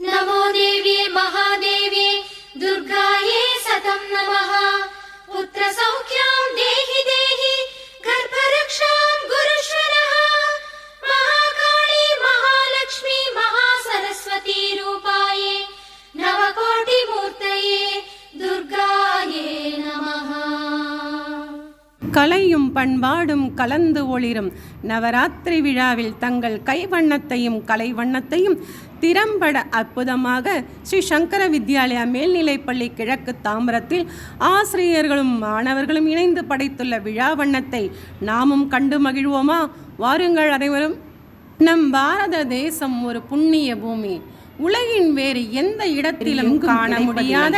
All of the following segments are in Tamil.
नमो देव्ये महादेव्ये दुर्गाये सतं नमः। पुत्र सौख्यां देहि देहि गर्भरक्षां गुरुश्वरः। महाकाली महालक्ष्मी महासरस्वती रूपाये नवकोटिमूर्तये दुर्गाये नमः। கலையும் பண்பாடும் கலந்து ஒளிரும் நவராத்திரி விழாவில் தங்கள் கைவண்ணத்தையும் கலைவண்ணத்தையும் திறம்பட அற்புதமாக ஸ்ரீ சங்கர வித்யாலயா மேல்நிலைப்பள்ளி கிழக்கு தாம்பரத்தில் ஆசிரியர்களும் மாணவர்களும் இணைந்து படைத்துள்ள விழா வண்ணத்தை நாமும் கண்டு மகிழ்வோமா? வாருங்கள் அனைவரும். நம் பாரத தேசம் ஒரு புண்ணிய பூமி. உலகின் வேறு எந்த இடத்திலும் காண முடியாத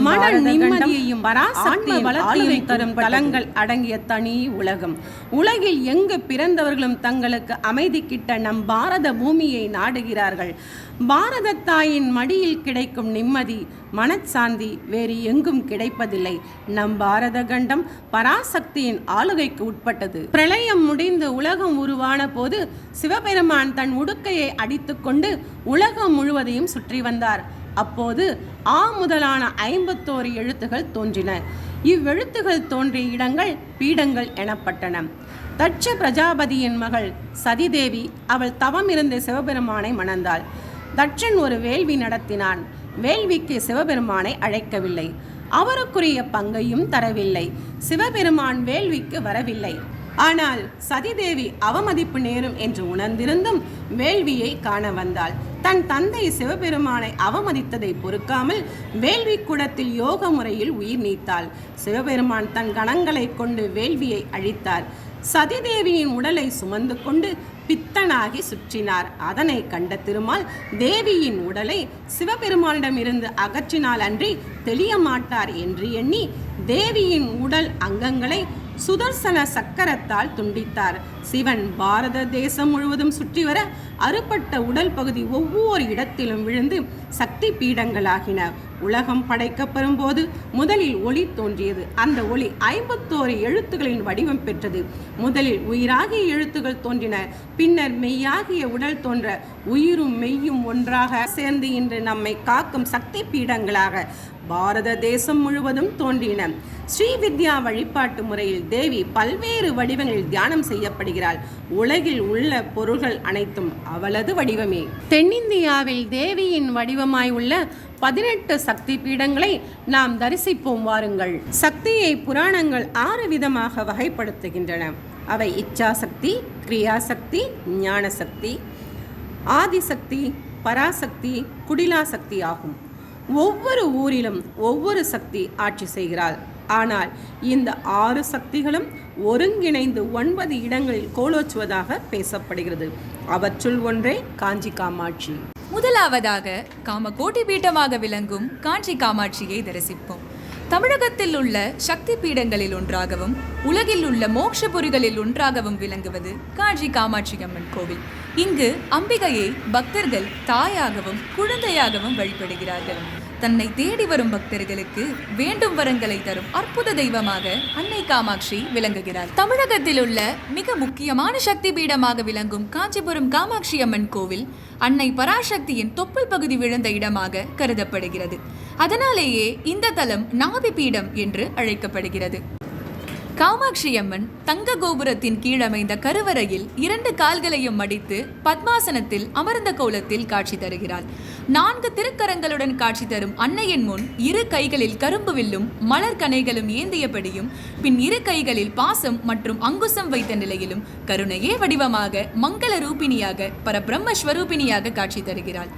மன நிம்மதியையும் பராசக்தி வளத்தையும் தரும் தலங்கள் அடங்கிய தனி உலகம். உலகில் எங்கு பிறந்தவர்களும் தங்களுக்கு அமைதி கிட்ட நம் பாரத பூமியை நாடுகிறார்கள். பாரத தாயின் மடியில் கிடைக்கும் நிம்மதி மனச்சாந்தி வேறு எங்கும் கிடைப்பதில்லை. நம் பாரத கண்டம் பராசக்தியின் ஆளுகைக்கு உட்பட்டது. பிரளயம் முடிந்து உலகம் உருவான போது சிவபெருமான் தன் உடுக்கையை அடித்துக்கொண்டு உலகம் முழுவதையும் சுற்றி வந்தார். அப்போது ஆ முதலான 51 எழுத்துகள் தோன்றின. இவ்வெழுத்துகள் தோன்றிய இடங்கள் பீடங்கள் எனப்பட்டன. தட்ச பிரஜாபதியின் மகள் சதிதேவி அவள் தவம் இருந்த சிவபெருமானை மணந்தாள். தட்சன் ஒரு வேள்வி நடத்தினான். வேள்விக்கு சிவபெருமானை அழைக்கவில்லை. அவருக்குரிய பங்கையும் தரவில்லை. சிவபெருமான் வேள்விக்கு வரவில்லை. ஆனால் சதிதேவி அவமதிப்பு நேரும் என்று உணர்ந்திருந்தும் வேள்வியை காண வந்தாள். தன் தந்தை சிவபெருமானை அவமதித்ததை பொறுக்காமல் வேள்வி கூடத்தில் யோக முறையில் உயிர் நீத்தாள். சிவபெருமான் தன் கணங்களை கொண்டு வேள்வியை அழித்தார். சதிதேவியின் உடலை சுமந்து கொண்டு பித்தனாகி சுற்றினார். அதனை கண்ட திருமால் தேவியின் உடலை சிவபெருமானிடமிருந்து அகற்றினால் அன்றி தெளிய மாட்டார் என்று எண்ணி தேவியின் உடல் அங்கங்களை சுதர்சன சக்கரத்தால் துண்டித்தார். சிவன் பாரத தேசம் முழுவதும் சுற்றி வர அறுபட்ட உடல் பகுதி ஒவ்வொரு இடத்திலும் விழுந்து சக்தி பீடங்களாகின. உலகம் படைக்கப்பெறும் போது முதலில் ஒளி தோன்றியது. அந்த ஒளி 51 எழுத்துக்களின் வடிவம் பெற்றது. முதலில் உயிராகிய எழுத்துக்கள் தோன்றின. பின்னர் மெய்யாகிய உடல் தோன்ற உயிரும் மெய்யும் ஒன்றாக சேர்ந்து இன்று நம்மை காக்கும் சக்தி பீடங்களாக பாரத தேசம் முழுவதும் தோன்றின. ஸ்ரீவித்யா வழிபாட்டு முறையில் தேவி பல்வேறு வடிவங்களில் தியானம் செய்யப்படுகிறாள். உலகில் உள்ள பொருள்கள் அனைத்தும் அவளது வடிவமே. தென்னிந்தியாவில் தேவியின் வடிவமாய் உள்ள 18 சக்தி பீடங்களை நாம் தரிசிப்போம் வாருங்கள். சக்தியை புராணங்கள் 6 விதமாக வகைப்படுத்துகின்றன. அவை இச்சாசக்தி, கிரியாசக்தி, ஞானசக்தி, ஆதிசக்தி, பராசக்தி, குடிலாசக்தி ஆகும். ஒவ்வொரு ஊரிலும் ஒவ்வொரு சக்தி ஆட்சி செய்கிறாள். ஆனால் இந்த 6 சக்திகளும் ஒருங்கிணைந்து 9 இடங்களில் கோலோச்சுவதாக பேசப்படுகிறது. அவற்றுள் ஒன்றே காஞ்சி காமாட்சி. முதலாவதாக காமகோட்டி பீட்டமாக விளங்கும் காஞ்சி காமாட்சியை தரிசிப்போம். தமிழகத்தில் உள்ள சக்தி பீடங்களில் ஒன்றாகவும் உலகில் உள்ள மோட்சபுரிகளில் ஒன்றாகவும் விளங்குவது காஞ்சி காமாட்சி அம்மன் கோவில். இங்கு அம்பிகையை பக்தர்கள் தாயாகவும் குழந்தையாகவும் வழிபடுகிறார்கள். தன்னை தேடி வரும் பக்தர்களுக்கு வேண்டும் வரங்களை தரும் அற்புத தெய்வமாக அன்னை காமாட்சி விளங்குகிறார். தமிழகத்தில் உள்ள மிக முக்கியமான சக்தி பீடமாக விளங்கும் காஞ்சிபுரம் காமாட்சி அம்மன் கோவில் அன்னை பராசக்தியின் தொப்புள் பகுதி விழுந்த இடமாக கருதப்படுகிறது. அதனாலேயே இந்த தலம் நாபி பீடம் என்று அழைக்கப்படுகிறது. காமாட்சி அம்மன் தங்க கோபுரத்தின் கீழமைந்த கருவறையில் 2 கால்களையும் மடித்து பத்மாசனத்தில் அமர்ந்த கோலத்தில் காட்சி தருகிறாள். 4 திருக்கரங்களுடன் காட்சி தரும் அன்னையின் முன் 2 கைகளில் கரும்பு வில்லும் மலர் கனைகளும் ஏந்தியபடியும் பின் 2 கைகளில் பாசம் மற்றும் அங்குசம் வைத்த நிலையிலும் கருணையே வடிவமாக மங்கள ரூபிணியாக பரபிரம்மஸ்வரூபிணியாக காட்சி தருகிறாள்.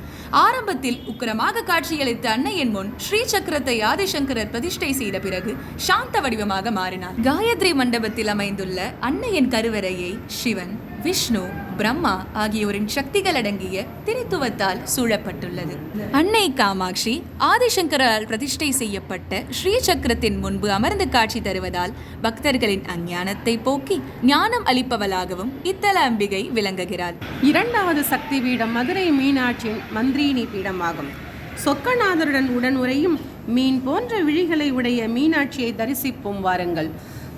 ஆரம்பத்தில் உக்கிரமாக காட்சியளித்த அன்னையின் முன் ஸ்ரீ சக்கரத்தை ஆதிசங்கரர் பிரதிஷ்டை செய்த பிறகு சாந்த வடிவமாக மாறினார். காயத்ரி மண்டபத்தில் அமைந்துள்ள அன்னையின் கருவறையை சிவன், விஷ்ணு, பிரம்மா ஆகியோரின் சக்திகள் அடங்கிய திரித்துவத்தால் சூழப்பட்டுள்ளது. அன்னை காமாட்சி ஆதிசங்கரால் பிரதிஷ்டை செய்யப்பட்ட ஸ்ரீ சக்கரத்தின் முன்பு அமர்ந்து காட்சி தருவதால் பக்தர்களின் அஞ்ஞானத்தை போக்கி ஞானம் அளிப்பவளாகவும் இத்தல அம்பிகை விளங்குகிறாள். 2வது சக்தி பீடம் மதுரை மீனாட்சியின் மந்திரினி பீடமாகும். சொக்கநாதருடன் உடன் உரையும் மீன் போன்ற விழிகளை உடைய மீனாட்சியை தரிசிப்போம் வாருங்கள்.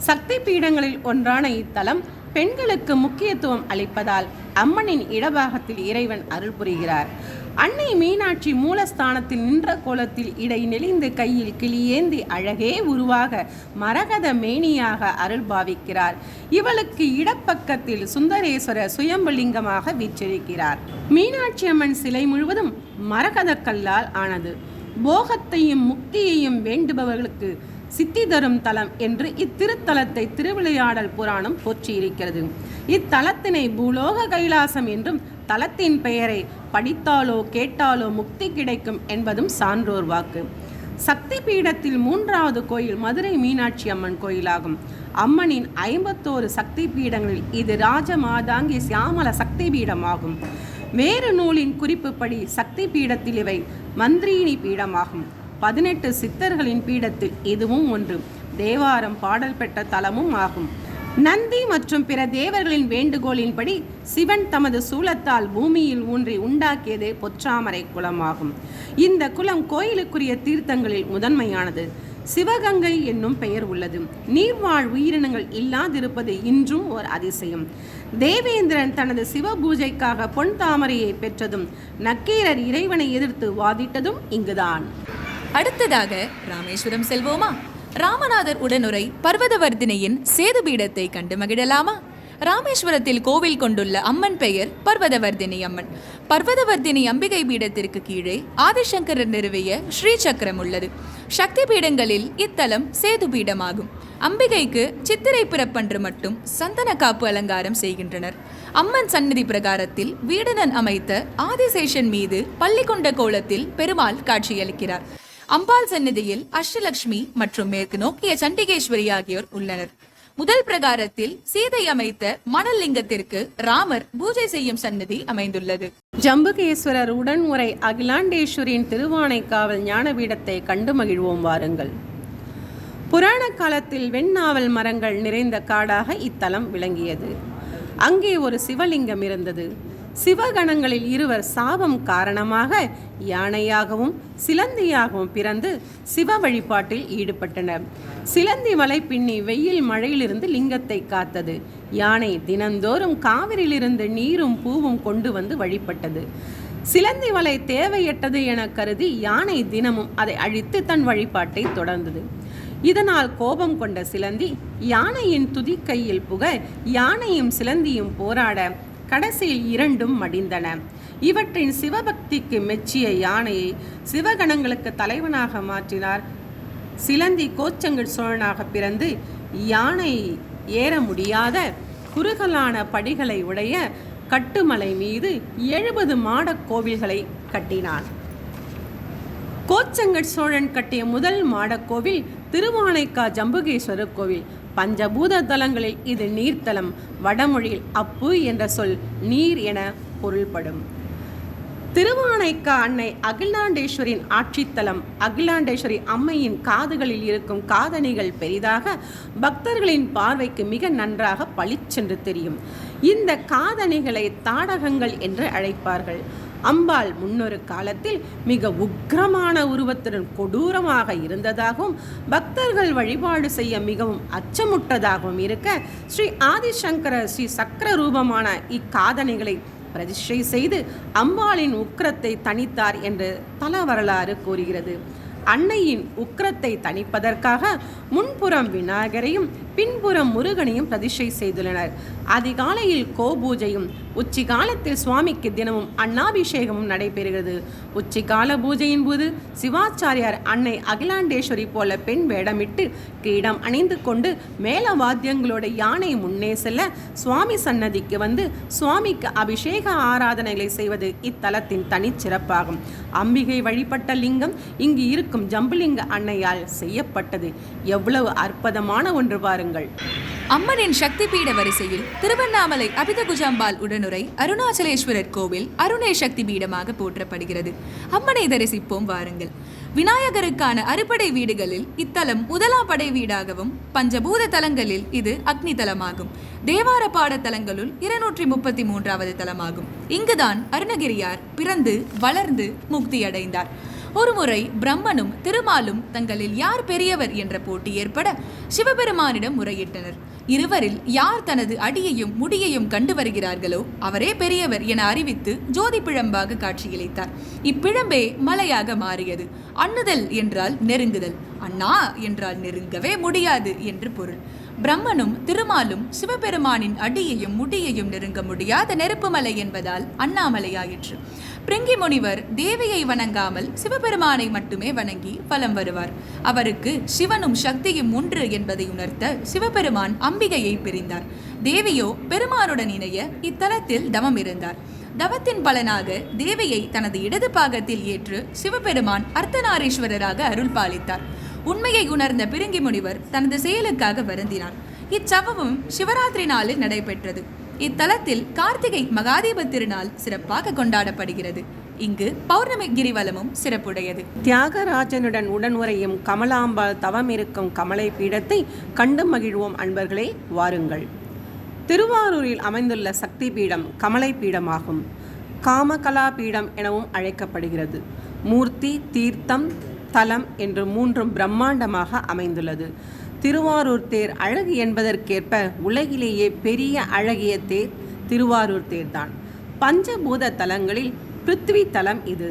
சக்தி பீடங்களில் ஒன்றான இத்தலம் பெண்களுக்கு முக்கியத்துவம் அளிப்பதால் அம்மனின் இடபாகத்தில் இறைவன் அருள் புரிகிறார். அன்னை மீனாட்சி மூலஸ்தானத்தில் நின்ற கோலத்தில் இடை நெளிந்து கையில் கிளியேந்தி அழகே உருவாக மரகத மேனியாக அருள் பாவிக்கிறார். இவளுக்கு இடப்பக்கத்தில் சுந்தரேஸ்வரர் சுயம்புலிங்கமாக வீற்றிருக்கிறார். மீனாட்சி அம்மன் சிலை முழுவதும் மரகத கல்லால் ஆனது. போகத்தையும் முக்தியையும் வேண்டுபவர்களுக்கு சித்தி தரும் தலம் என்று இத்திருத்தலத்தை திருவிளையாடல் புராணம் போற்றியிருக்கிறது. இத்தலத்தினை பூலோக கைலாசம் என்றும் தலத்தின் பெயரை படித்தாலோ கேட்டாலோ முக்தி கிடைக்கும் என்பதும் சான்றோர் வாக்கு. சக்தி பீடத்தில் 3வது கோயில் மதுரை மீனாட்சி அம்மன் கோயிலாகும். அம்மனின் 51 சக்தி பீடங்களில் இது ராஜமாதாங்கி சியாமல சக்தி பீடமாகும். வேறு நூலின் குறிப்புப்படி சக்தி பீடத்தில் இவை மந்திரினி பீடமாகும். 18 சித்தர்களின் பீடத்தில் இதுவும் ஒன்று. தேவாரம் பாடல் பெற்ற தலமும் ஆகும். நந்தி மற்றும் பிற தேவர்களின் வேண்டுகோளின்படி சிவன் தமது சூலத்தால் பூமியில் ஊன்றி உண்டாக்கியதே பொற்றாமரை குளமாகும். இந்த குளம் கோயிலுக்குரிய தீர்த்தங்களில் முதன்மையானது. சிவகங்கை என்னும் பெயர் உள்ளது. நீர்வாழ் உயிரினங்கள் இல்லாதிருப்பது இன்றும் ஒரு அதிசயம். தேவேந்திரன் தனது சிவ பூஜைக்காக பொன் தாமரையை பெற்றதும் நக்கீரர் இறைவனை எதிர்த்து வாதிட்டதும் இங்குதான். அடுத்ததாக ராமேஸ்வரம் செல்வோமா? ராமநாதர் உடனுரை பர்வதவர்தினியின் சேது பீடத்தை கண்டு மகிழலாமா? ராமேஸ்வரத்தில் கோவில் கொண்டுள்ள அம்மன் பெயர் பர்வதவர்தினி அம்மன். பர்வதவர்தினி அம்பிகை பீடத்திற்கு கீழே ஆதிசங்கரர் நிறுவிய ஸ்ரீ சக்கரம் உள்ளது. சக்தி பீடங்களில் இத்தலம் சேது பீடமாகும். அம்பிகைக்கு சித்திரை பிறப்பன்று மட்டும் சந்தன காப்பு அலங்காரம் செய்கின்றனர். அம்மன் சந்நிதி பிரகாரத்தில் வீடனன் அமைத்த ஆதிசேஷன் மீது பள்ளி கொண்ட கோலத்தில் பெருமாள் காட்சியளிக்கிறார். அம்பாள் சந்நிதியில் அஷ்டலட்சுமி மற்றும் மேற்கு நோக்கிய சண்டிகேஸ்வரி ஆகியோர் உள்ளனர். முதல் பிரகாரத்தில் சீதை அமைத்த மணல் லிங்கத்திற்கு ராமர் பூஜை செய்யும் சன்னதி அமைந்துள்ளது. ஜம்புகேஸ்வரர் உடன் உரை அகிலாண்டேஸ்வரியின் திருவானைக்காவல் ஞானபீடத்தை கண்டு மகிழ்வோம் வாருங்கள். புராண காலத்தில் வெண்ணாவல் மரங்கள் நிறைந்த காடாக இத்தலம் விளங்கியது. அங்கே ஒரு சிவலிங்கம் இருந்தது. சிவகணங்களில் இருவர் சாபம் காரணமாக யானையாகவும் சிலந்தியாகவும் பிறந்து சிவ வழிபாட்டில் ஈடுபட்டனர். சிலந்தி வலை பின்னி வெயில் மழையிலிருந்து லிங்கத்தை காத்தது. யானை தினந்தோறும் காவிரியிலிருந்து நீரும் பூவும் கொண்டு வந்து வழிபட்டது. சிலந்தி வலை தேவையற்றது என கருதி யானை தினமும் அதை அழித்து தன் வழிபாட்டை தொடர்ந்தது. இதனால் கோபம் கொண்ட சிலந்தி யானையின் துதிக்கையில் புக யானையும் சிலந்தியும் போராட கடைசியில் இரண்டும் மடிந்தன. இவற்றின் சிவபக்திக்கு மெச்சிய யானையை சிவகணங்களுக்கு தலைவனாக மாற்றினார். சிலந்தி கோச்செங்கல் சோழனாக பிறந்து யானை ஏற முடியாத குறுகலான படிகளை உடைய கட்டுமலை மீது 70 மாடக் கோவில்களை கட்டினான். கோச்செங்கல் சோழன் கட்டிய முதல் மாடக்கோவில் திருவானைக்கா ஜம்புகேஸ்வரர் கோவில். பஞ்சபூத தலங்களில் இது நீர்த்தலம். வடமொழியில் அப்பு என்ற சொல் நீர் என பொருள்படும். திருவானைக்கா அன்னை அகிலாண்டேஸ்வரின் ஆட்சித்தலம். அகிலாண்டேஸ்வரி அம்மையின் காதுகளில் இருக்கும் காதணிகள் பெரிதாக பக்தர்களின் பார்வைக்கு மிக நன்றாக பளிச்சென்று தெரியும். இந்த காதணிகளை தாடகங்கள் என்று அழைப்பார்கள். அம்பாள் முன்னொரு காலத்தில் மிக உக்கிரமான உருவத்துடன் கொடூரமாக இருந்ததாகவும் பக்தர்கள் வழிபாடு செய்ய மிகவும் அச்சமுற்றதாகவும் இருக்க ஸ்ரீ ஆதிசங்கரர் ஸ்ரீ சக்கர ரூபமான இக்காதணிகளை பிரதிஷ்டை செய்து அம்பாளின் உக்கிரத்தை தணித்தார் என்று தல வரலாறு கூறுகிறது. அன்னையின் உக்கிரத்தை தணிப்பதற்காக முன்புறம் விநாயகரையும் பின்புறம் முருகனையும் பிரதிஷ்டை செய்துள்ளனர். அதிகாலையில் கோபூஜையும் உச்சி காலத்தில் சுவாமிக்கு தினமும் அன்னாபிஷேகமும் நடைபெறுகிறது. உச்சிகால பூஜையின் போது சிவாச்சாரியார் அன்னை அகிலாண்டேஸ்வரி போல பெண் வேடமிட்டு கிரீடம் அணிந்து கொண்டு மேல வாத்தியங்களோட யானை முன்னே செல்ல சுவாமி சன்னதிக்கு வந்து சுவாமிக்கு அபிஷேக ஆராதனைகளை செய்வது இத்தலத்தின் தனிச்சிறப்பாகும். அம்பிகை வழிபட்ட லிங்கம் இங்கு இருக்கும் ஜம்புலிங்க அன்னையால் செய்யப்பட்டது. எவ்வளவு அற்புதமான ஒன்று பாருங்கள். அம்மனின் சக்தி பீட வரிசையில் திருவண்ணாமலை அபிதகுஜாம்பாள் உடனுரை அருணாச்சலேஸ்வரர் கோவில் அருணே சக்தி பீடமாக போற்றப்படுகிறது. அம்மனை தரிசிப்போம் வாருங்கள். விநாயகருக்கான அறுபடை வீடுகளில் இத்தலம் முதலாம் படை வீடாகவும் பஞ்சபூத தலங்களில் இது அக்னி தலமாகும். தேவார பாட தலங்களுள் 233வது தலமாகும். இங்குதான் அருணகிரியார் பிறந்து வளர்ந்து முக்தி அடைந்தார். ஒருமுறை பிரம்மனும் திருமாலும் தங்களில் யார் பெரியவர் என்ற போட்டி ஏற்பட சிவபெருமானிடம் முறையிட்டனர். இருவரில் யார் தனது அடியையும் முடியையும் கண்டு வருகிறார்களோ அவரே பெரியவர் என அறிவித்து ஜோதி பிழம்பாக காட்சியளித்தார். இப்பிழம்பே மலையாக மாறியது. அண்ணுதல் என்றால் நெருங்குதல், அண்ணா என்றால் நெருங்கவே முடியாது என்று பொருள். பிரம்மனும் திருமாலும் சிவபெருமானின் அடியையும் முடியையும் நெருங்க முடியாத நெருப்பு மலை என்பதால் அண்ணாமலையாயிற்று. பிரிங்கி முனிவர் தேவியை வணங்காமல் சிவபெருமானை மட்டுமே வணங்கி வலம் வருவார். அவருக்கு சிவனும் சக்தியும் ஒன்று என்பதை உணர்த்த சிவபெருமான் அம்பிகையை பிரிந்தார். தேவியோ பெருமானுடன் இணைய இத்தலத்தில் தவம் இருந்தார். தவத்தின் பலனாக தேவியை தனது இடது பாகத்தில் ஏற்று சிவபெருமான் அர்த்தநாரீஸ்வரராக அருள் பாலித்தார். உண்மையை உணர்ந்த பிரிங்கி முனிவர் தனது செயலுக்காக வருந்தினார். இச்சம்பவம் சிவராத்திரி நாளில் நடைபெற்றது. இத்தலத்தில் கார்த்திகை மகாதீப திருநாள் சிறப்பாக கொண்டாடப்படுகிறது. இங்கு பௌர்ணமி கிரிவலமும் சிறப்புடையது. தியாகராஜனுடன் உடனுரையும் கமலாம்பாள் தவம் இருக்கும் கமலை பீடத்தை கண்டு மகிழ்வோம் அன்பர்களே, வாருங்கள். திருவாரூரில் அமைந்துள்ள சக்தி பீடம் கமலை பீடமாகும். காமகலா பீடம் எனவும் அழைக்கப்படுகிறது. மூர்த்தி, தீர்த்தம், தலம் என்று மூன்றும் பிரம்மாண்டமாக அமைந்துள்ளது. திருவாரூர் தேர் அழகு என்பதற்கேற்ப உலகிலேயே பெரிய அழகிய தேர் திருவாரூர் தேர்தான். பஞ்சபூத தலங்களில் பிருத்வி தலம் இது.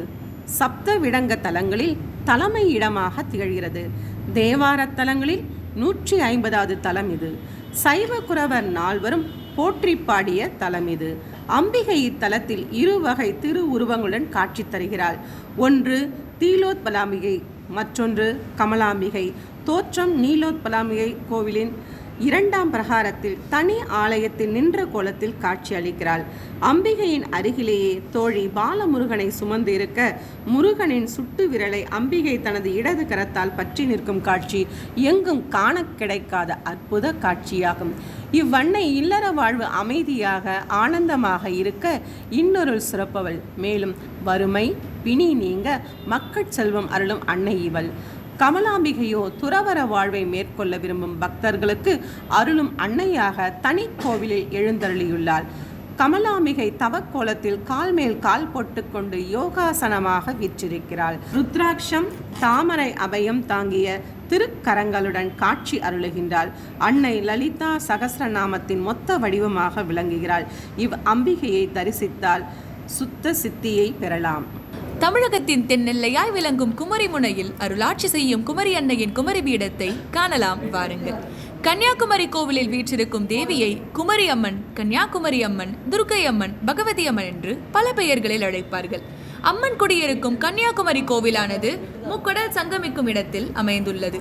சப்த விடங்க தலங்களில் தலைமை இடமாக திகழ்கிறது. தேவார தலங்களில் 150வது தலம் இது. சைவ குரவர் நால்வரும் போற்றி பாடிய தலம் இது. அம்பிகை இத்தலத்தில் இருவகை திரு உருவங்களுடன் காட்சி தருகிறாள். ஒன்று தீலோத்பலாம்பிகை, மற்றொன்று கமலாம்பிகை. தோற்றம் நீலோத்பலாம்பிகை கோவிலின் 2ஆம் பிரகாரத்தில் தனி ஆலயத்தில் நின்ற கோலத்தில் காட்சி அளிக்கிறாள். அம்பிகையின் அருகிலேயே தோழி பாலமுருகனை சுமந்து இருக்க முருகனின் சுட்டு விரலை அம்பிகை தனது இடது கரத்தால் பற்றி நிற்கும் காட்சி எங்கும் காண கிடைக்காத அற்புத காட்சியாகும். இவ்வன்னை இல்லற வாழ்வு அமைதியாக ஆனந்தமாக இருக்க இன்னொருள் சிறப்பவள். மேலும் வறுமை பிணி நீங்க மக்கட் செல்வம் அருளும் அன்னை இவள். கமலாம்பிகையோ துறவர வாழ்வை மேற்கொள்ள விரும்பும் பக்தர்களுக்கு அருளும் அன்னையாக தனி கோவிலில் எழுந்தருளியுள்ளாள். கமலாம்பிகை தவக்கோலத்தில் கால் மேல் கால் போட்டுக்கொண்டு யோகாசனமாக வீற்றிருக்கிறாள். ருத்ராட்சம், தாமரை அபயம் தாங்கிய திருக்கரங்களுடன் காட்சி அருளுகின்றாள். அன்னை லலிதா சகஸ்ரநாமத்தின் மொத்த வடிவமாக விளங்குகிறாள். இவ் அம்பிகையை தரிசித்தால் சுத்த சித்தியை பெறலாம். தமிழகத்தின் தென்னெல்லையாய் விளங்கும் குமரி முனையில் அருளாட்சி செய்யும் குமரி அன்னையின் குமரி பீடத்தை காணலாம், வாருங்கள். கன்னியாகுமரி கோவிலில் வீற்றிருக்கும் தேவியை குமரி அம்மன், கன்னியாகுமரி அம்மன், துர்க்கை அம்மன், பகவதி அம்மன் என்று பல பெயர்களில் அழைப்பார்கள். அம்மன் குடியிருக்கும் கன்னியாகுமரி கோவிலானது முக்கடல் சங்கமிக்கும் இடத்தில் அமைந்துள்ளது.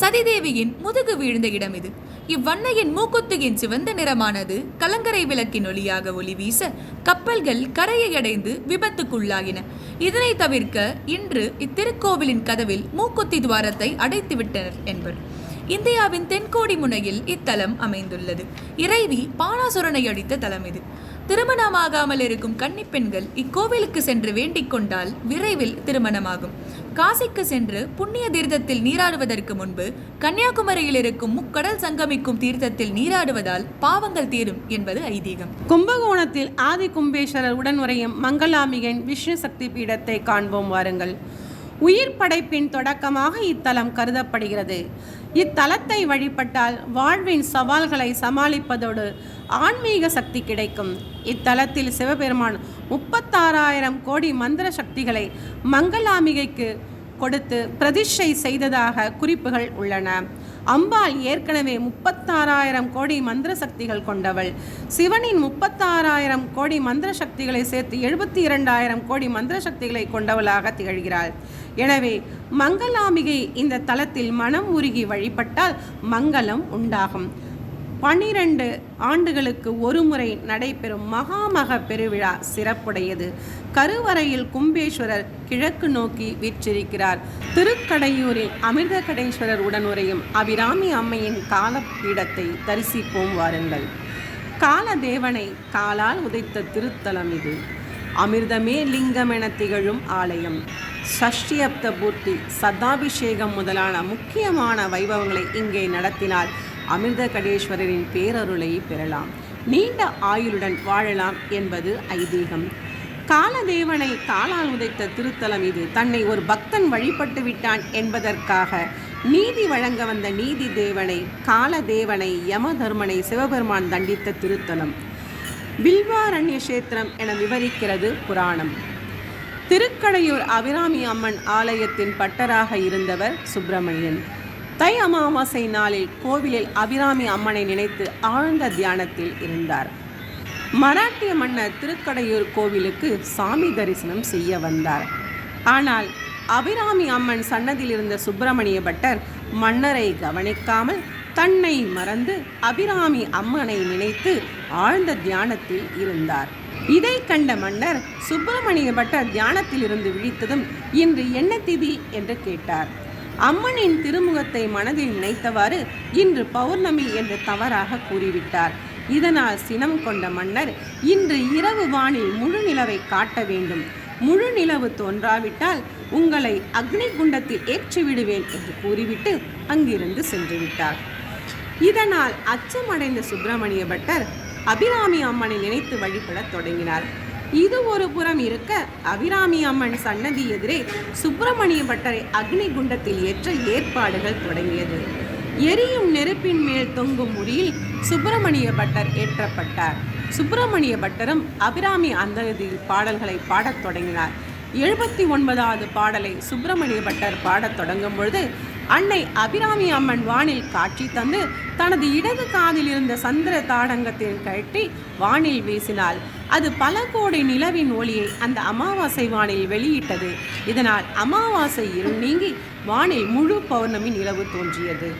சதிதேவியின் முதுகு வீழ்ந்த இடம் இது. இவ்வன்னையின் மூக்குத்தியின் சிவந்த நிறமானது கலங்கரை விளக்கின் ஒளியாக ஒளி வீச கப்பல்கள் கரையை அடைந்து விபத்துக்குள்ளாகின. இதனை தவிர்க்க இன்று இத்திருக்கோவிலின் கதவில் மூக்குத்தி துவாரத்தை அடைத்துவிட்டனர் என்பர். இந்தியாவின் தென்கோடி முனையில் இத்தலம் அமைந்துள்ளது. இறைவி பானாசுரனை அடித்த தலம் இது. திருமணமாகாமல் இருக்கும் கன்னிப்பெண்கள் இக்கோவிலுக்கு சென்று வேண்டிக் கொண்டால் விரைவில் திருமணமாகும். காசிக்கு சென்று புண்ணிய தீர்த்தத்தில் நீராடுவதற்கு முன்பு கன்னியாகுமரியில் இருக்கும் முக்கடல் சங்கமிக்கும் தீர்த்தத்தில் நீராடுவதால் பாவங்கள் தீரும் என்பது ஐதீகம். கும்பகோணத்தில் ஆதி கும்பேஸ்வரர் உடனுரையும் மங்களாம்பிகையின் விஷ்ணு சக்தி பீடத்தை காண்போம், வாருங்கள். உயிர் படைப்பின் தொடக்கமாக இத்தலம் கருதப்படுகிறது. இத்தலத்தை வழிபட்டால் வாழ்வின் சவால்களை சமாளிப்பதோடு ஆன்மீக சக்தி கிடைக்கும். இத்தலத்தில் சிவபெருமான் 36,000 கோடி மந்திர சக்திகளை மங்களாம்பிகைக்கு கொடுத்து பிரதிஷ்டை செய்ததாக குறிப்புகள் உள்ளன. அம்பாள் ஏற்கனவே 36,000 கோடி மந்திர சக்திகள் கொண்டவள். சிவனின் 36,000 கோடி மந்திர சக்திகளை சேர்த்து 72,000 கோடி மந்திர சக்திகளை கொண்டவளாக திகழ்கிறாள். எனவே மங்களாம்பிகை இந்த தலத்தில் மனம் உருகி வழிபட்டால் மங்களம் உண்டாகும். 12 ஆண்டுகளுக்கு ஒரு முறை நடைபெறும் மகாமக பெருவிழா சிறப்புடையது. கருவறையில் கும்பேஸ்வரர் கிழக்கு நோக்கி வீற்றிருக்கிறார். திருக்கடையூரில் அமிர்தகடேஸ்வரர் உடனுரையும் அபிராமி அம்மையின் காலப்பீடத்தை தரிசிப்போம், வாருங்கள். காலதேவனை காலால் உதைத்த திருத்தலம் இது. அமிர்தமே லிங்கம் என திகழும் ஆலயம். சஷ்டியப்த பூர்த்தி, சதாபிஷேகம் முதலான முக்கியமான வைபவங்களை இங்கே நடத்தினால் அமிர்தகடேஸ்வரரின் பேரருளை பெறலாம், நீண்ட ஆயுளுடன் வாழலாம் என்பது ஐதீகம். காலதேவனை காலால் உதைத்த திருத்தலம் இது. தன்னை ஒரு பக்தன் வழிபட்டு விட்டான் என்பதற்காக நீதி வழங்க வந்த நீதி தேவனை, கால தேவனை, யமதர்மனை சிவபெருமான் தண்டித்த திருத்தலம். பில்வாரண்ய கஷேத்திரம் என விவரிக்கிறது புராணம். திருக்கடையூர் அபிராமி அம்மன் ஆலயத்தின் பட்டராக இருந்தவர் சுப்பிரமணியன். தை அமாவாசை நாளில் கோவிலில் அபிராமி அம்மனை நினைத்து ஆழ்ந்த தியானத்தில் இருந்தார். மராட்டிய மன்னர் திருக்கடையூர் கோவிலுக்கு சாமி தரிசனம் செய்ய வந்தார். ஆனால் அபிராமி அம்மன் சன்னதியில் இருந்த சுப்பிரமணிய பட்டர் மன்னரை கவனிக்காமல் தன்னை மறந்து அபிராமி அம்மனை நினைத்து ஆழ்ந்த தியானத்தில் இருந்தார். இதை கண்ட மன்னர் சுப்பிரமணிய பட்டர் தியானத்தில் இருந்து விழித்ததும் இன்று என்ன திதி என்று கேட்டார். அம்மனின் திருமுகத்தை மனதில் நினைத்தவாறு இன்று பௌர்ணமி என்று தவறாக கூறிவிட்டார். இதனால் சினம் கொண்ட மன்னர் இன்று இரவு வானில் முழு நிலவை காட்ட வேண்டும், முழு நிலவு தோன்றாவிட்டால் உங்களை அக்னி குண்டத்தில் ஏற்றிவிடுவேன் என்று கூறிவிட்டு அங்கிருந்து சென்று விட்டார். இதனால் அச்சமடைந்த சுப்பிரமணிய பட்டர் அபிராமி அம்மனை நினைத்து வழிபடத் தொடங்கினார். இது ஒரு புறம் இருக்க, அபிராமி அம்மன் சன்னதி எதிரே சுப்பிரமணிய பட்டரை அக்னி குண்டத்தில் ஏற்ற ஏற்பாடுகள் தொடங்கியது. எரியும் நெருப்பின் மேல் தொங்கும் முறியில் சுப்பிரமணிய பட்டர் ஏற்றப்பட்டார். சுப்பிரமணிய பட்டரும் அபிராமி அந்ததியில் பாடல்களை பாடத் தொடங்கினார். 79வது பாடலை சுப்பிரமணிய பட்டர் பாடத் தொடங்கும் பொழுது அன்னை அபிராமி அம்மன் வானில் காட்சி தந்து தனது இடது காதில் இருந்த சந்திர தாடங்கத்தில் கழற்றி வானில் வீசினாள். அது பல கோடி நிலவின் ஒளியை அந்த அமாவாசை வானில் வெளியிட்டது. இதனால் அமாவாசை இருள் நீங்கி வானில் முழு பௌர்ணமி நிலவு தோன்றியது.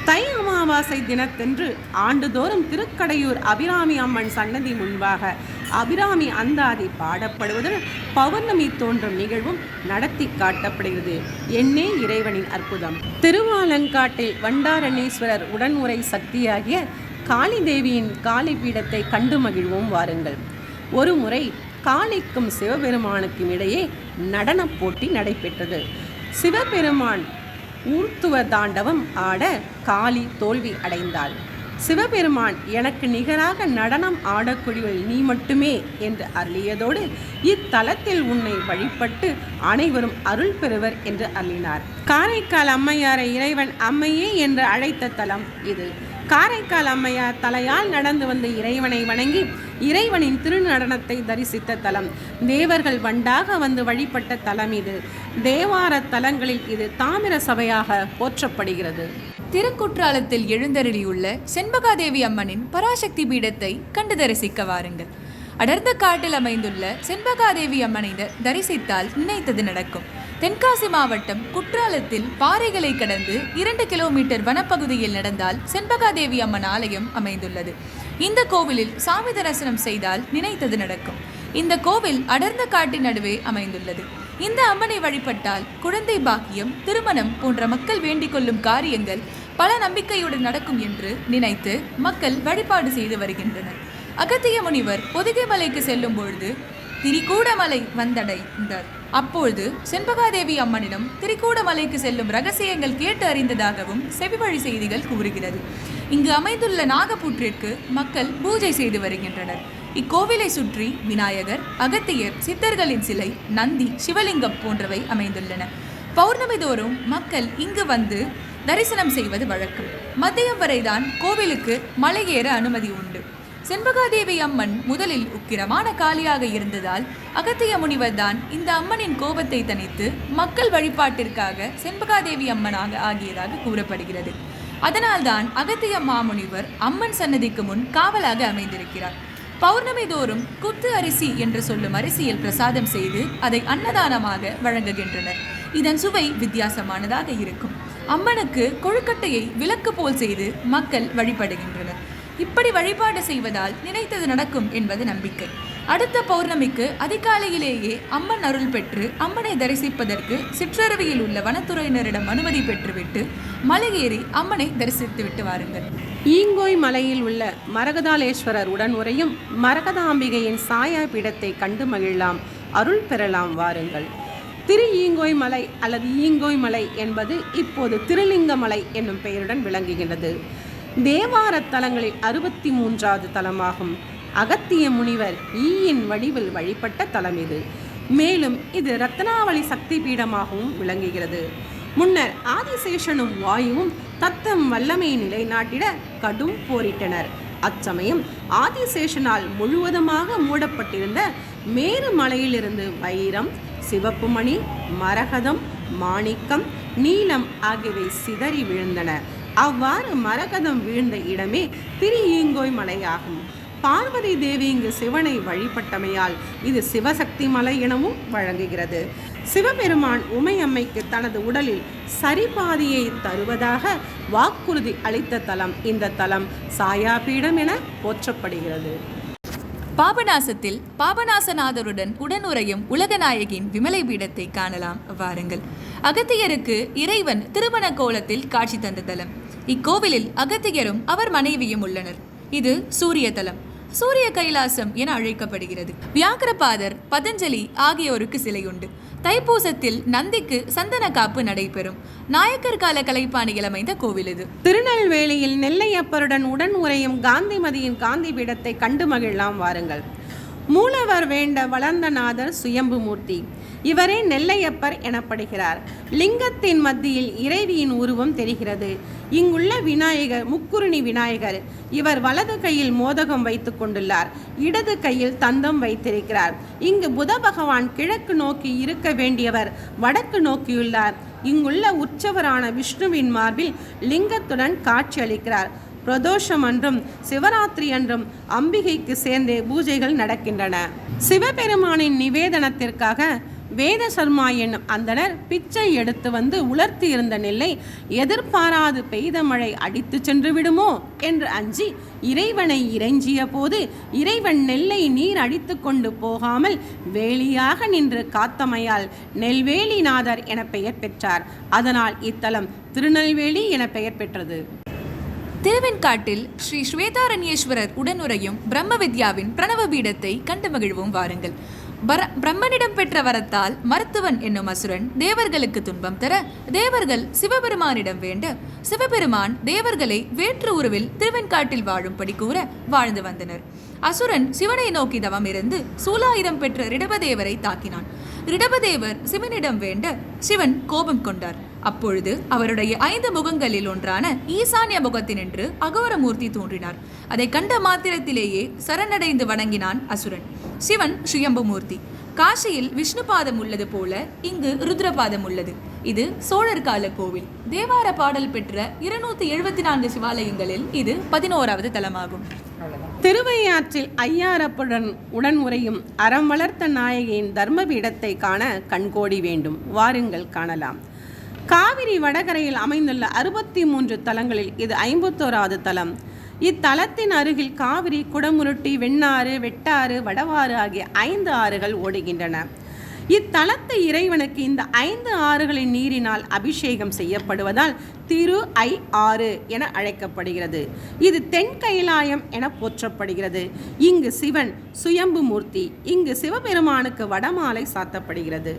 தை அமாவாசை தினத்தன்று ஆண்டுதோறும் திருக்கடையூர் அபிராமி அம்மன் சன்னதி முன்பாக அபிராமி அந்தாதி பாடப்படுவதுடன் பௌர்ணமி தோன்றும் நிகழ்வும் நடத்தி காட்டப்படுகிறது. என்னே இறைவனின் அற்புதம். திருவாலங்காட்டில் வண்டாரணேஸ்வரர் உடனுரை சக்தியாகிய காளி தேவியின் காளி பீடத்தை கண்டு மகிழ்வோம் வாருங்கள். ஒரு முறை காளிக்கும் சிவபெருமானுக்கும் இடையே நடன போட்டி நடைபெற்றது. சிவபெருமான் ஊர்த்துவ தாண்டவம் ஆட காளி தோல்வி அடைந்தாள். சிவபெருமான் எனக்கு நிகராக நடனம் ஆடக்கூடியவள் நீ மட்டுமே என்று அருளியதோடு இத்தலத்தில் உன்னை வழிபட்டு அனைவரும் அருள் பெறுவர் என்று அருளினார். காரைக்கால் அம்மையாரை இறைவன் அம்மையே என்று அழைத்த தலம் இது. காரைக்கால் அம்மையார் தலையால் நடந்து வந்த இறைவனை வணங்கி இறைவனின் திருநடனத்தை தரிசித்த தலம். தேவர்கள் வண்டாக வந்து வழிபட்ட தலம் இது. தேவார தலங்களில் இது தாமிர சபையாக போற்றப்படுகிறது. திருக்குற்றாலத்தில் எழுந்தருளியுள்ள செண்பகாதேவி அம்மனின் பராசக்தி பீடத்தை கண்டு தரிசிக்க வாருங்கள். அடர்ந்த காட்டில் அமைந்துள்ள செண்பகாதேவி அம்மனை தரிசித்தால் நினைத்தது நடக்கும். தென்காசி மாவட்டம் குற்றாலத்தில் பாறைகளை கடந்து 2 கிலோமீட்டர் வனப்பகுதியில் நடந்தால் செண்பகாதேவி அம்மன் ஆலயம் அமைந்துள்ளது. இந்த கோவிலில் சாமி தரிசனம் செய்தால் நினைத்தது நடக்கும். இந்த கோவில் அடர்ந்த காட்டின் நடுவே அமைந்துள்ளது. இந்த அம்மனை வழிபட்டால் குழந்தை பாக்கியம், திருமணம் போன்ற மக்கள் வேண்டிக் கொள்ளும் காரியங்கள் பல நம்பிக்கையுடன் நடக்கும் என்று நினைத்து மக்கள் வழிபாடு செய்து வருகின்றனர். அகத்திய முனிவர் பொதிகை மலைக்கு செல்லும் பொழுது திரிகூடமலை வந்தடைந்தார். அப்பொழுது செண்பகாதேவி அம்மனிடம் திரிகூடமலைக்கு செல்லும் ரகசியங்கள் கேட்டு அறிந்ததாகவும் செவிவழி செய்திகள் கூறுகிறது. இங்கு அமைந்துள்ள நாகப்புற்றிற்கு மக்கள் பூஜை செய்து வருகின்றனர். இக்கோவிலை சுற்றி விநாயகர், அகத்தியர், சித்தர்களின் சிலை, நந்தி, சிவலிங்கம் போன்றவை அமைந்துள்ளன. பௌர்ணமி தோறும் மக்கள் இங்கு வந்து தரிசனம் செய்வது வழக்கம். மதியம் வரைதான் கோவிலுக்கு மலை ஏற அனுமதி உண்டு. செண்பகாதேவி அம்மன் முதலில் உக்கிரமான காளியாக இருந்ததால் அகத்திய முனிவர் தான் இந்த அம்மனின் கோபத்தை தணித்து மக்கள் வழிபாட்டிற்காக செண்பகாதேவி அம்மனாக ஆகியதாக கூறப்படுகிறது. அதனால்தான் அகத்திய மாமுனிவர் அம்மன் சன்னதிக்கு முன் காவலாக அமைந்திருக்கிறார். பௌர்ணமி தோறும் குத்து அரிசி என்று சொல்லும் அரிசியில் பிரசாதம் செய்து அதை அன்னதானமாக வழங்குகின்றனர். இதன் சுவை வித்தியாசமானதாக இருக்கும். அம்மனுக்கு கொழுக்கட்டையை விளக்கு போல் செய்து மக்கள் வழிபடுகின்றனர். இப்படி வழிபாடு செய்வதால் நினைத்தது நடக்கும் என்பது நம்பிக்கை. அடுத்த பௌர்ணமிக்கு அதிகாலையிலேயே அம்மன் அருள் பெற்று அம்மனை தரிசிப்பதற்கு சிற்றருவியில் உள்ள வனத்துறையினரிடம் அனுமதி பெற்றுவிட்டு மலையேறி அம்மனை தரிசித்து விட்டு வாருங்கள். ஈங்கோய் மலையில் உள்ள மரகதாலேஸ்வரர் உடனுரையும் மரகதாம்பிகையின் சாயா பீடத்தை கண்டு மகிழலாம், அருள் பெறலாம் வாருங்கள். திரு ஈங்கோய் மலை அல்லது ஈங்கோய் மலை என்பது இப்போது திருலிங்கமலை என்னும் பெயருடன் விளங்குகின்றது. தேவார தலங்களில் 63வது தலமாகும். அகத்திய முனிவர் ஈயின் வடிவில் வழிபட்ட தலம் இது. மேலும் இது ரத்னாவளி சக்தி பீடமாகவும் விளங்குகிறது. முன்னர் ஆதிசேஷனும் வாயுவும் தத்தம் வல்லமை நிலைநாட்டிட கடும் போரிட்டனர். அச்சமயம் ஆதிசேஷனால் முழுவதுமாக மூடப்பட்டிருந்த மேரு மலையிலிருந்து வைரம், சிவப்பு மணி, மரகதம், மாணிக்கம், நீலம் ஆகியவை சிதறி விழுந்தன. அவ்வாறு மரகதம் வீழ்ந்த இடமே திரியீங்கோய் மலையாகும். பார்வதி தேவி இங்கு சிவனை வழிபட்டமையால் இது சிவசக்தி மலை எனவும் வழங்குகிறது. சிவபெருமான் உமையம்மைக்கு தனது உடலில் சரிபாதியை தருவதாக வாக்குறுதி அளித்த தலம் இந்த தலம் சாயாபீடம் என போற்றப்படுகிறது. பாபநாசத்தில் பாபநாசநாதருடன் உடனுறையும் உலகநாயகின் விமலை பீடத்தை காணலாம் வாருங்கள். அகத்தியருக்கு இறைவன் திருமண கோலத்தில் காட்சி தந்த தலம். இக்கோவிலில் அகத்தியரும் அவர் மனைவியும் உள்ளனர். இது சூரிய தலம், சூரிய கைலாசம் என அழைக்கப்படுகிறது. வியாக்கிரபாதர், பதஞ்சலி ஆகியோருக்கு சிலையுண்டு. தைப்பூசத்தில் நந்திக்கு சந்தன காப்பு நடைபெறும். நாயக்கர் கால கலைப்பாணியில் அமைந்த கோவில் இது. திருநெல்வேலியில் நெல்லையப்பருடன் உடன் உரையும் காந்திமதியின் காந்தி பீடத்தை கண்டு மகிழலாம் வாருங்கள். மூலவர் வேண்ட வளர்ந்தநாதர் சுயம்புமூர்த்தி. இவரே நெல்லையப்பர் எனப்படுகிறார். லிங்கத்தின் மத்தியில் இறைவியின் உருவம் தெரிகிறது. இங்குள்ள விநாயகர் முக்குருணி விநாயகர். இவர் வலது கையில் மோதகம் வைத்து கொண்டுள்ளார், இடது கையில் தந்தம் வைத்திருக்கிறார். இங்கு புத பகவான் கிழக்கு நோக்கி இருக்க வேண்டியவர் வடக்கு நோக்கியுள்ளார். இங்குள்ள உற்சவரான விஷ்ணுவின் மார்பில் லிங்கத்துடன் காட்சி அளிக்கிறார். பிரதோஷம் அன்றும் சிவராத்திரி அன்றும் அம்பிகைக்கு சேர்ந்தே பூஜைகள் நடக்கின்றன. சிவபெருமானின் நிவேதனத்திற்காக வேத சர்மா என்னும் அந்தனர் பிச்சை எடுத்து வந்து உலர்த்தி இருந்த நெல்லை எதிர்பாராது பெய்த மழை அடித்து சென்று விடுமோ என்று அஞ்சி இறைவனை இறைஞ்சிய போது இறைவன் நெல்லை நீர் அடித்து கொண்டு போகாமல் வேலியாக நின்று காத்தமையால் நெல்வேலிநாதர் என பெயர் பெற்றார். அதனால் இத்தலம் திருநெல்வேலி என பெயர் பெற்றது. திருவெண்காட்டில் ஸ்ரீ ஸ்வேதாரண்யேஸ்வரர் உடனுரையும் பிரம்ம வித்யாவின் பிரணவ பீடத்தை கண்டு மகிழ்வோம் வாருங்கள். பிரம்மனிடம் பெற்ற வரத்தால் மருத்துவன் என்னும் அசுரன் தேவர்களுக்கு துன்பம் தர தேவர்கள் சிவபெருமானிடம் வேண்ட சிவபெருமான் தேவர்களை வேற்று உருவில் திருவெண்காட்டில் வாழும்படி கூற வாழ்ந்து வந்தனர். அசுரன் சிவனை நோக்கி தவம் இருந்து சூலாயுதம் பெற்ற ரிடபதேவரை தாக்கினான். ரிடபதேவர் சிவனிடம் வேண்ட சிவன் கோபம் கொண்டார். அப்பொழுது அவருடைய 5 முகங்களில் ஒன்றான ஈசான்ய முகத்தினின்று அகோரமூர்த்தி தோன்றினார். அதை கண்ட மாத்திரத்திலேயே சரணடைந்து வணங்கினான் அசுரன். சிவன் சுயம்புமூர்த்தி. காசியில் விஷ்ணுபாதம் உள்ளது போல இங்கு ருத்ரபாதம் உள்ளது. இது சோழர் கால கோவில். தேவார பாடல் பெற்ற 274 சிவாலயங்களில் இது 11வது தலமாகும். திருவையாற்றில் ஐயாரப்புடன் உடன் உரையும் அறம் வளர்த்த நாயகியின் தர்மபீடத்தை காண கண்கோடி வேண்டும். வாருங்கள் காணலாம். காவிரி வடகரையில் அமைந்துள்ள 63 தலங்களில் இது 51வது தலம். இத்தலத்தின் அருகில் காவிரி, குடமுருட்டி, வெண்ணாறு, வெட்டாறு, வடவாறு ஆகிய 5 ஆறுகள் ஓடுகின்றன. இத்தலத்து இறைவனுக்கு இந்த 5 ஆறுகளின் நீரினால் அபிஷேகம் செய்யப்படுவதால் திரு ஐ ஆறு என அழைக்கப்படுகிறது. இது தென் கைலாயம் என போற்றப்படுகிறது. இங்கு சிவன் சுயம்புமூர்த்தி. இங்கு சிவபெருமானுக்கு வடமாலை சாத்தப்படுகிறது.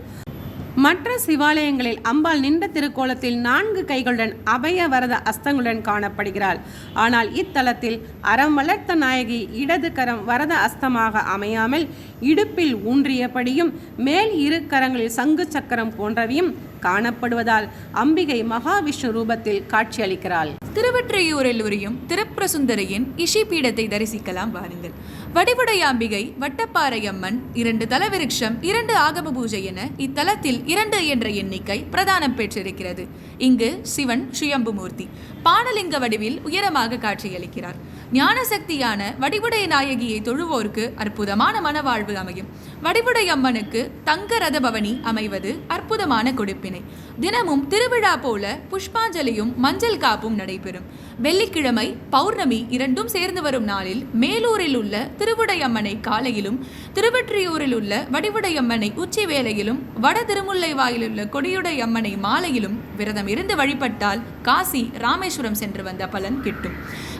மற்ற சிவாலயங்களில் அம்பாள் நின்ற திருக்கோலத்தில் 4 கைகளுடன் அபய வரத அஸ்தங்களுடன் காணப்படுகிறாள். ஆனால் இத்தலத்தில் அறம் வளர்த்த நாயகி இடது கரம் வரத அஸ்தமாக அமையாமல் இடுப்பில் ஊன்றியபடியும் மேல் 2 கரங்களில் சங்கு சக்கரம் போன்றவையும் காணப்படுவதால் அம்பிகை மகாவிஷ்ணு ரூபத்தில் காட்சியளிக்கிறாள். திருவொற்றியூரில் உரியும் திருப்பிரசுந்தரியின் இஷி பீடத்தை தரிசிக்கலாம் வாருங்கள். வடிவுடையாம்பிகை, வட்டப்பாறையம்மன், 2 தலவிருட்சம், 2 ஆகம பூஜை என இத்தலத்தில் 2 என்ற எண்ணிக்கை பிரதானம் பெற்றிருக்கிறது. இங்கு சிவன் சுயம்புமூர்த்தி பானலிங்க வடிவில் உயரமாக காட்சியளிக்கிறார். ஞானசக்தியான வடிவுடைய நாயகியை தொழுவோருக்கு அற்புதமான மனவாழ்வு அமையும். வடிவுடை அம்மனுக்கு தங்க ரத பவனி அமைவது அற்புதமான கொடுப்பினை. தினமும் திருவிழா போல புஷ்பாஞ்சலியும் மஞ்சள் காப்பும் நடைபெறும். வெள்ளிக்கிழமை பௌர்ணமி 2ம் சேர்ந்து வரும் நாளில் மேலூரில் உள்ள திருவுடையம்மனை காலையிலும் திருவொற்றியூரில் உள்ள வடிவுடையம்மனை உச்சி வேளையிலும் வட திருமுல்லை வாயிலுள்ள கொடியுடையம்மனை மாலையிலும் விரதம் இருந்து வழிபட்டால் காசி ராமேஸ்வரம் சென்று வந்த பலன் கிட்டும்.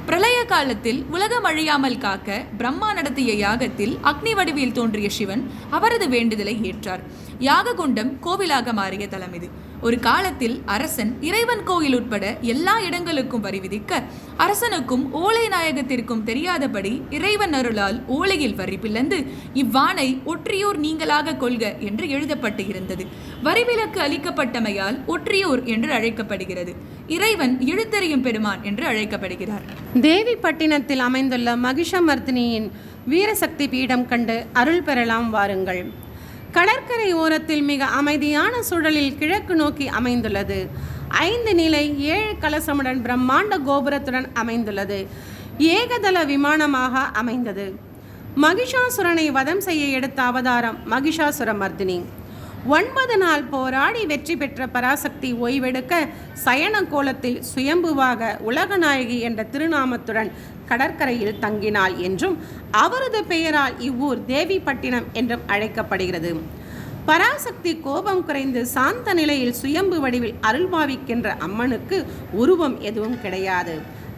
பிரளய காலத்தில் உலகம் அழியாமல் காக்க பிரம்மா நடத்திய யாகத்தில் அக்னி வடிவில் தோன்றிய சிவன் அவரது வேண்டுதலை ஏற்றார். யாககுண்டம் கோவிலாக மாறிய தலம் இது. ஒரு காலத்தில் அரசன் இறைவன் கோயில் உட்பட எல்லா இடங்களுக்கும் வரி விதிக்க அரசனுக்கும் ஓலை நாயகத்திற்கும் தெரியாதபடி இறைவன் அருளால் ஓலையில் வரி பிளந்து இவ்வாணை ஒற்றியூர் நீங்களாக கொள்க என்று எழுதப்பட்டு இருந்தது. வரிவிலக்கு அளிக்கப்பட்டமையால் ஒற்றியூர் என்று அழைக்கப்படுகிறது. இறைவன் இழுத்தறியும் பெருமான் என்று அழைக்கப்படுகிறார். தேவிப்பட்டினத்தில் அமைந்துள்ள மகிஷமர்தினியின் வீரசக்தி பீடம் கண்டு அருள் பெறலாம் வாருங்கள். கடற்கரை ஓரத்தில் மிக அமைதியான சூழலில் கிழக்கு நோக்கி அமைந்துள்ளது. 5 நிலை 7 கலசமுடன் பிரம்மாண்ட கோபுரத்துடன் அமைந்துள்ளது. ஏகதள விமானமாக அமைந்தது. மகிஷாசுரனை வதம் செய்ய எடுத்த அவதாரம் மகிஷாசுரமர்தினி. 9 நாள் போராடி வெற்றி பெற்ற பராசக்தி ஓய்வெடுக்க சயன கோலத்தில் சுயம்புவாக உலகநாயகி என்ற திருநாமத்துடன் கடற்கரையில் தங்கினாள் என்றும் அவரது பெயரால் இவ்வூர் தேவிப்பட்டினம் என்றும் அழைக்கப்படுகிறது. பராசக்தி கோபம் குறைந்து சாந்த நிலையில் சுயம்பு வடிவில் அருள்பாவிக்கின்ற அம்மனுக்கு உருவம் எதுவும் கிடையாது.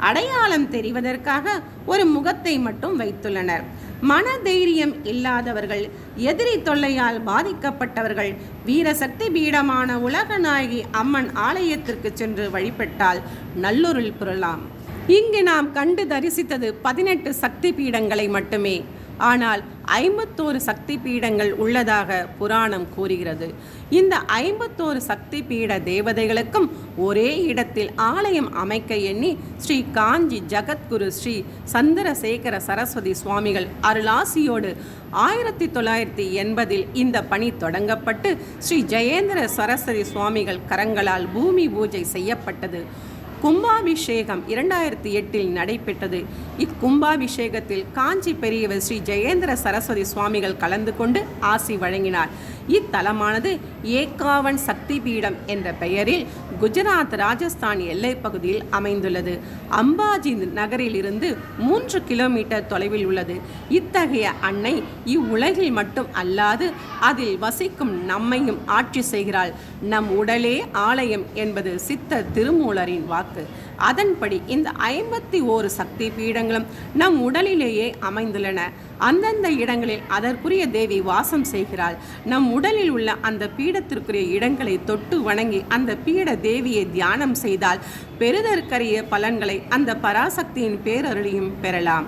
அடையாளம் தெரிவதற்காக ஒரு முகத்தை மட்டும் வைத்துள்ளனர். மன தைரியம் இல்லாதவர்கள், எதிரி தொல்லையால் பாதிக்கப்பட்டவர்கள் வீரசக்தி பீடமான உலகநாயகி அம்மன் ஆலயத்திற்கு சென்று வழிபட்டால் நல்லொருள் பெறலாம். இங்கு நாம் கண்டு தரிசித்தது 18 சக்தி பீடங்களை மட்டுமே. ஆனால் 51 சக்தி பீடங்கள் உள்ளதாக புராணம் கூறுகிறது. இந்த 51 சக்தி பீட தேவதைகளுக்கும் ஒரே இடத்தில் ஆலயம் அமைக்க எண்ணி ஸ்ரீ காஞ்சி ஜகத்குரு ஸ்ரீ சந்திரசேகர சரஸ்வதி சுவாமிகள் அருளாசியோடு 1980 இந்த பணி தொடங்கப்பட்டு ஸ்ரீ ஜெயேந்திர சரஸ்வதி சுவாமிகள் கரங்களால் பூமி பூஜை செய்யப்பட்டது. கும்பாபிஷேகம் 2008 நடைபெற்றது. இக்கும்பாபிஷேகத்தில் காஞ்சி பெரியவர் ஸ்ரீ ஜெயேந்திர சரஸ்வதி சுவாமிகள் கலந்து கொண்டு ஆசி வழங்கினார். இத்தலமானது ஏகாவன் சக்தி பீடம் என்ற பெயரில் குஜராத் ராஜஸ்தான் எல்லை பகுதியில் அமைந்துள்ளது. அம்பாஜி நகரில் இருந்து 3 கிலோமீட்டர் தொலைவில் உள்ளது. இத்தகைய அன்னை இவ்வுலகில் மட்டும் அல்லாது அதில் வசிக்கும் நம்மையும் ஆட்சி செய்கிறாள். நம் உடலே ஆலயம் என்பது சித்த திருமூலரின் வாக்கு. அதன்படி இந்த 51 சக்தி பீடங்களும் நம் உடலிலேயே அமைந்துள்ளன. அந்தந்த இடங்களில் அதற்குரிய தேவி வாசம் செய்கிறாள். நம் உடலில் உள்ள அந்த பீடத்திற்குரிய இடங்களை தொட்டு வணங்கி அந்த பீட தேவியை தியானம் செய்தால் பெறுதற்கரிய பலன்களை அந்த பராசக்தியின் பேரருளையும் பெறலாம்.